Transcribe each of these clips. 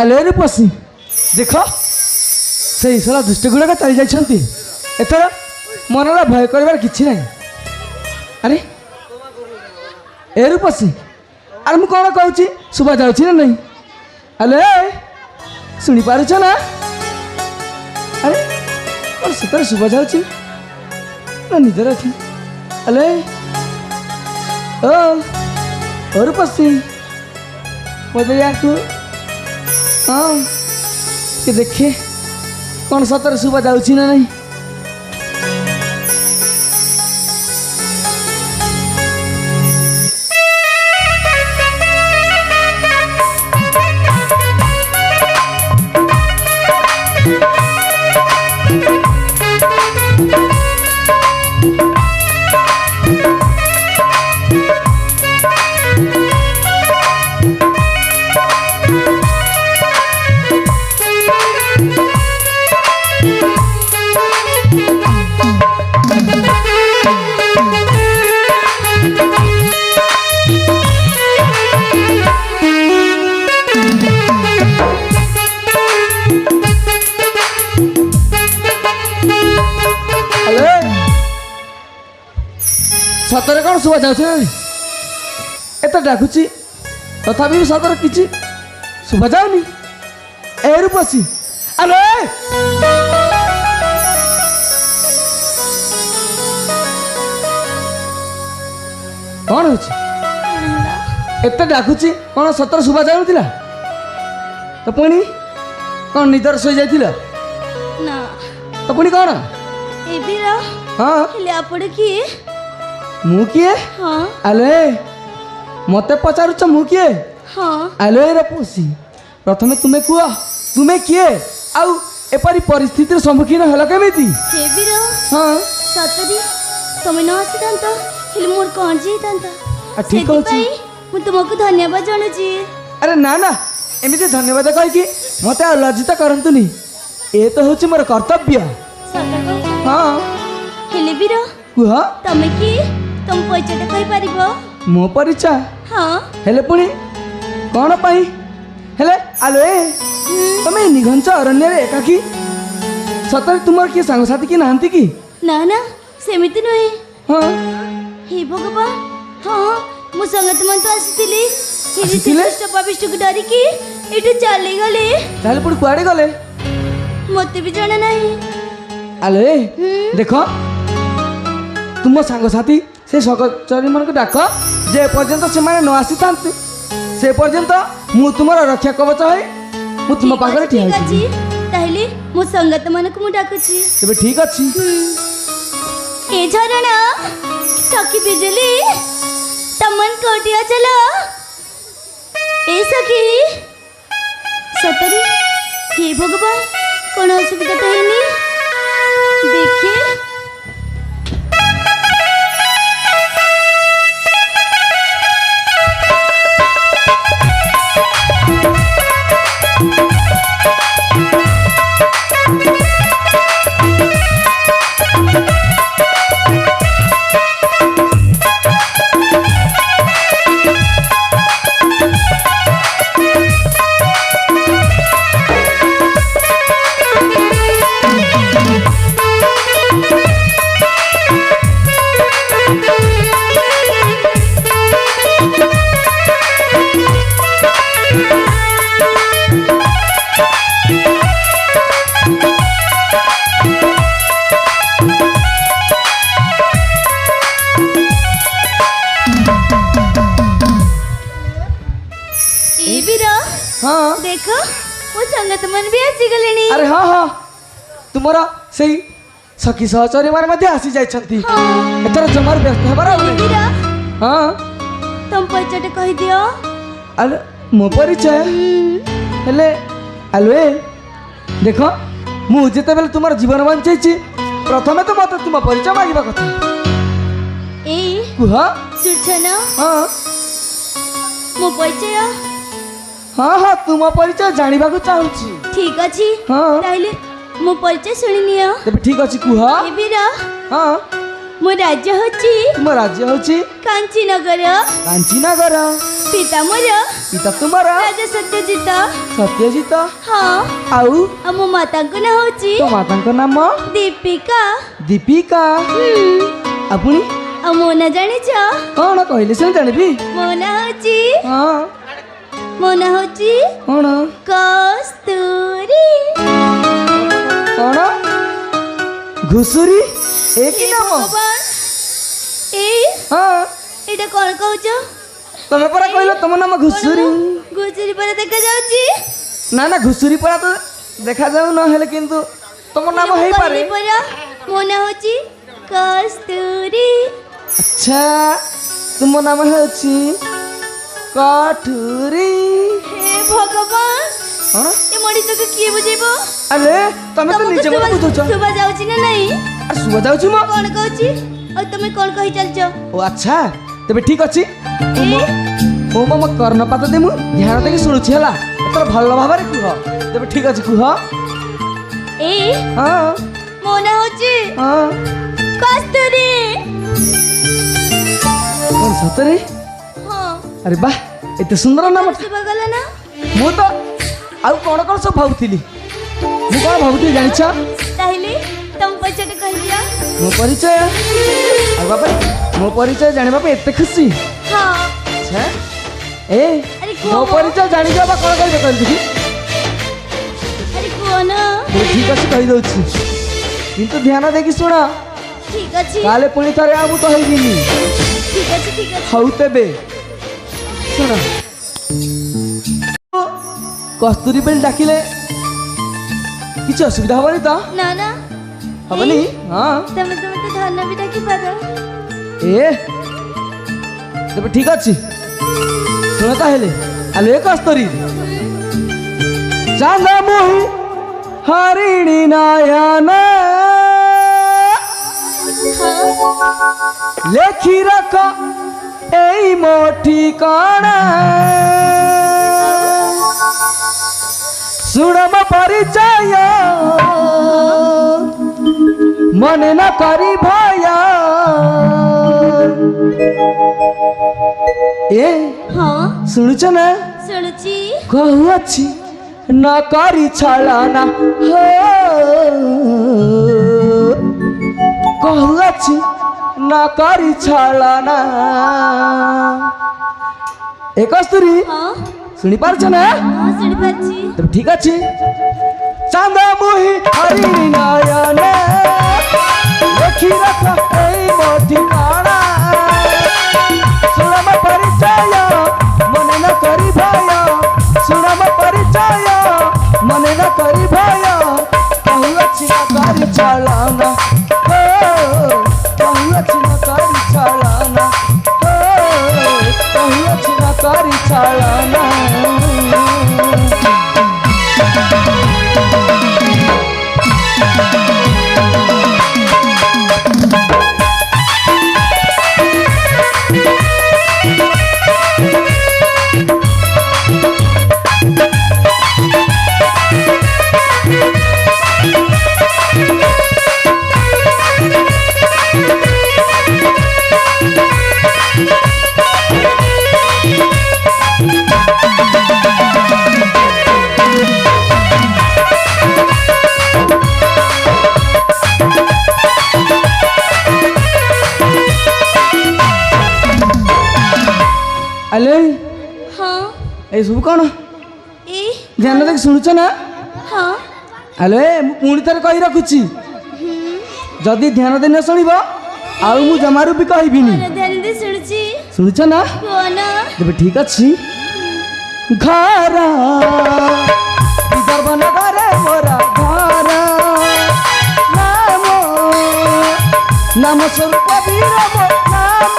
आलोर पशी देख से सारा दुष्ट गुड़ाक चली जाती एथर मनरा भय कर कि ना। अरे ए रूपसी अरे मु कौन कहूँ शुभा जाऊँ ना नहीं अले शुणी पारुछ ना। अरे और सतरे शुभा जाऊँ ना निजर अच्छी अले ओ रूपसी बोले यार तू हाँ कि देखे कौन सतरे शुभा जाऊँ ना नहीं। सतरे कौन शुभा जाऊँ एत डाकुची तथापि भी सतरे किसी शुभा जाऊनी ए रूपसी अरे कौन हो एत डाकुची कौन सतरे शुभा जाऊला तो पुणी कौन निदर शो जाइथिला ना तो पुणी कौन हाँ आपण किए मु किए हाँ आले मते पचारुच मु किए हाँ आले रूपसी प्रथमे तुम्हें कह तुम्हें किए आउ एपरी परिस्थितिर सम्मुखीन हल केमिति हे वीर हाँ सतरी तुम न आसीता हेले मोर कौन जाता ठीक अछि मु तुमको धन्यवाद जानुची। अरे ना ना एमिति धन्यवाद कहि मते लज्जित करंतुनी ए तो होछि मोर कर्तव्य। सत हाँ हेले वीर कुह तमे की तुम परिचय कहि परिबो मो परिचय हाँ हेले पुणी कौन पाई हेले आलो ए तमे निघंच अरण्य रे एकाकी सतरे तुमर किए सांगसाथी की नाहंती की ना ना सेमिति नहे हाँ हे भगवान हाँ मु संगत मन तो आसीतिली आसीतिले? दुष्ट पापिष्ट को डरी की एटू चली गले ताले पुणी कुआडे गले मते भी जाना नहीं। आलो ए देखो तुम सांगसाथी से सहचरी मन को डाक जे पर्यंत से माने न आसी थांते से पर्यंत मु तुमर रक्षा कवच है मु तुम पाखरे ठिया अछि ताहले मु संगत मन को मु डाकुची तबे ठीक अछि। ए झरणा सखी बिजली तमन कोटिया चलो ए सखी सतरी हे भगवान कौन असुविधा तो है देखिए हाँ देखो वो संगत मन भी आसी गलेनी। अरे हाँ हाँ तुमरा सही सखी सहचरी मार मध्य आसी जाइछंती एतर जमार व्यस्त हेबार वीरा हाँ तुम परिचय कहि दियो। अरे मो परिचय हेले आलुए देख मु जेते बेले तुमर जीवन बंचैछि प्रथमे तो मते तुम परिचय मागिबा कथा ए कुह सुछना हाँ मो परिचय हाँ हाँ तुम परिचय जानिबा को चाहूछि ठीक अछि हाँ ताइले मो परिचय सुनि नियो तेबे ठीक अछि कुह ए वीरा हाँ मो राज्य होछि तुम राज्य होछि कांचीनगर कांचीनगर पिता मोर पिता तुमर राजा सत्यजित सत्यजित हाँ आउ आ मो माता को ना होची तो माता नाम दीपिका दीपिका अपनी आ मो ना जानिछ कौन कहले से जानबी मो ना होची हाँ मो ना होची कौन कस्तूरी कौन घुसुरी एक ही नाम भगवान ए हाँ एटा कोन कहउछ तमे परा कहलो तुम नाम घुसुरी गुजरी पर देखा जाउची ना ना घुसुरी परा तो देखा जाऊ न हेले किंतु तुम नाम हेई पारे मो ना होची कस्तूरी अच्छा तुम नाम होची कठुरी हे भगवान कौन ए मଣିଷ को किए बुझेबो अरे तमे तो निजे मत बुझुछ सुबा जाउची ना नहीं अरे सुबह जाउची म कोन कहउची और तुम कोन कहि चलछ ओ अच्छा तबे ठीक अछि ए ओ मम कर्णपात दे मु ध्यान देके सुनुछि हला एतर भलो भाबरे कुह तबे ठीक अछि कुह ए हां मो ना होची हां कस्तूरी कोन सतरे हां अरे वाह एते सुंदर नाम सुबा गला ना मु तो आउ कोन कोन सब भाबुथिली मु कोन भाबुथिली जानिछ ताहिले तुम पछटे कहि दिया मो परिचय आ बाबा मो परिचय जानिबा पे एते खुशी हां अच्छा ए अरे मो को परिचय जानि जाबा कोन कहि देखि अरे कोन मु ठीक अछि कहि दउछि किंतु ध्यान देकी सुन ठीक अछि काले पुणी थरे आबु तो हेबिनी ठीक अछि हौ तेबे सुन कस्तूरी बेल डाकिले किछ असुविधा हबनी तो ना ना हबनी हां तमे तो धन भी डाकी पारो ए तेबे ठीक अछि सुन ताहेले आलो एक कस्तूरी चांदा मोही हरिणी नयन हां लेखी रख एई मोठी काना सुनम परिचय मन न करी भय ए हां सुनुछ ना सुनुची कहू अछि न करी छलना हो कहू अछि न करी छलना ए कस्तूरी हां सुनी पारछ ना हां सुनि पाछि तब ठीक अछि चांदा मोही हरिणी नयन लेखी रख एई मोठी काना सुनम परिचय मन न करी भय सुनम परिचय मन न करी भय कहू अछि न करी चलना हो कहू अछि न करी चलना हो कहू अछि न करी चलना अले हां ए सब कौन ए ध्यान देख शुणुच ना हां अले मु पुणी थरे कहि रखुची जदि ध्यान देने शुणिब आउ मु जमारू भी कहबिनी मन ध्यान दे सुनुची शुणुच ना कोन तेबे ठीक अछि घर विदर्भ नगरे मोरा घर नाम नाम स्वरूप वीर मो नाम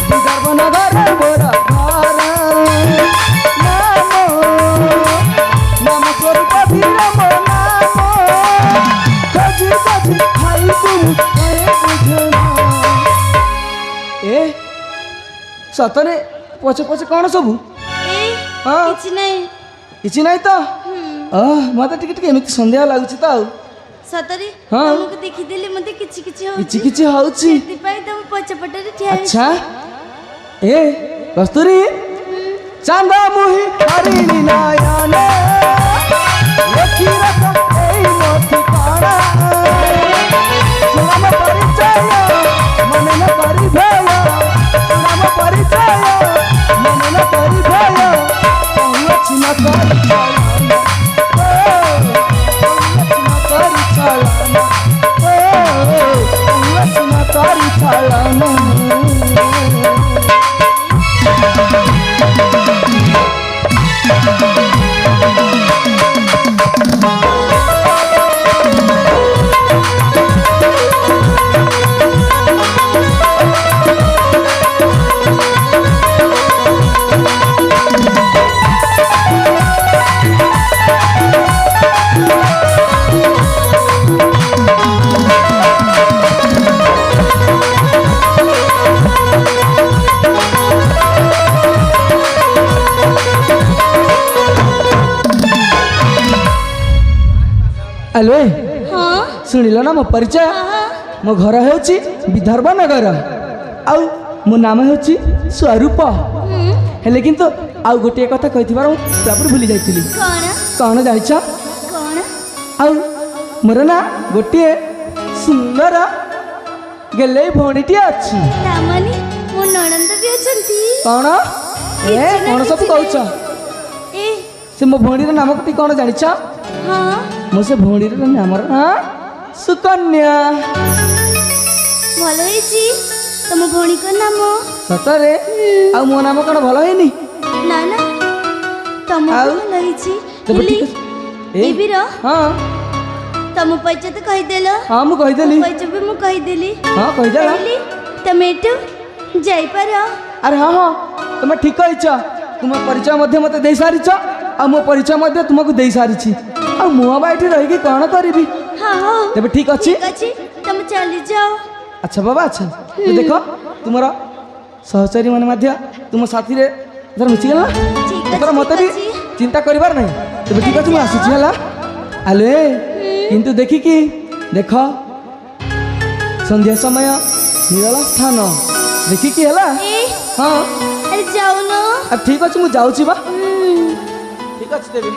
विदर्भ नगरे मोरा घर नाम नाम स्वरूप वीर मो नाम खजी खजी खाई तुम ए सतने पछे पछे कौन सबू ए हाँ। किछ नहीं କିଛି ନାହିଁ ତ ମତେ ଟିକେ ଟିକେ ଏମିତି ସନ୍ଦେହ ଲାଗୁଛି ତ ଆଉ ସତରେ ହଁ। ତମକୁ ଦେଖିଦେଲି ମତେ କିଛି କିଛି ହଉଛି କିଛି କିଛି ହଉଛି ସେଥିପାଇଁ ତମ ପଛପଟରେ ଠିଆ ହେଇଛି। ଆଚ୍ଛା ଏ କସ୍ତୁରୀ ଚାନ୍ଦା ମୁହି ହରିଣୀ ନୟନ ଲେଖିର ତ ଏଇ ମୋ ଠିକଣା ସୁନାମ ପରିଚୟ ମନେ ନ କରି ଭୟ ସୁନାମ ପରିଚୟ ମନେ ନ କରି ଭୟ କହୁଅଛି ନ କରି ଚଳନା କହୁଅଛି ନ କରି ଚଳନା हेलो हाँ शुणिल ना मो परिचय मो घर होची विदर्भ नगर आउ मो नाम होची स्वरूप हेले किंतु आउ गोटे कथा कहिथिबार पूरापूरी भूली जाइतिली कौन कौन जानिछ कौन आउ मोर ना गोटे सुंदर गेले भौणीटी अछि तामानी मो ननंद भी अछंती कौन ए कौन सब कहउछ ए से मो भौणीर नाम कति कौन जानिछ हाँ मो से भौणीर नाम हां सुकन्या भल ହେଇଛି ତମ ଭଉଣୀଙ୍କ ନାମ सतरे आ मो नाम कौन भल हैनी ନା ନା ତମ ଆଉ? ଭଲ ହେଇଛି ତେବେ ହେଲି ଠିକ ଅଛି। ଏ ଏବିର हाँ ତମ ପରିଚୟ ତ କହିଦେଲ हाँ मु कहिदेली ପରିଚୟ ବି ମୁଁ କହିଦେଲି हाँ कहिदेला କହିଲି ତମେ ଏଠୁ ଯାଇପାର अरे हाँ हाँ तुम ठीक कहिछ तुम परिचय मध्य मते दे सारिछ आ मो परिचय मध्य तुमको दे सारिछि आ मु अब एठी रही की कोन करबी ହଁ ହଉ तेबे ठीक अछि ଠିକ ଅଛି ତମେ ଚାଲି ଯାଅ अच्छा बाबा अच्छा तो देखो तुमरा सहचरी मन मध्य तुम साथी रे धर मिछि गेला ठीक एथर अछि, मते भी ठीक अछि। चिंता करिवार नहीं तेबे ठीक अछि मु आसीछि हला आले किंतु देखि कि देखो संध्या समय निराला स्थान देखि कि हला ए हाँ अरे जाओ ना ठीक अछि मु जाउछि बा ठीक अछि तेबे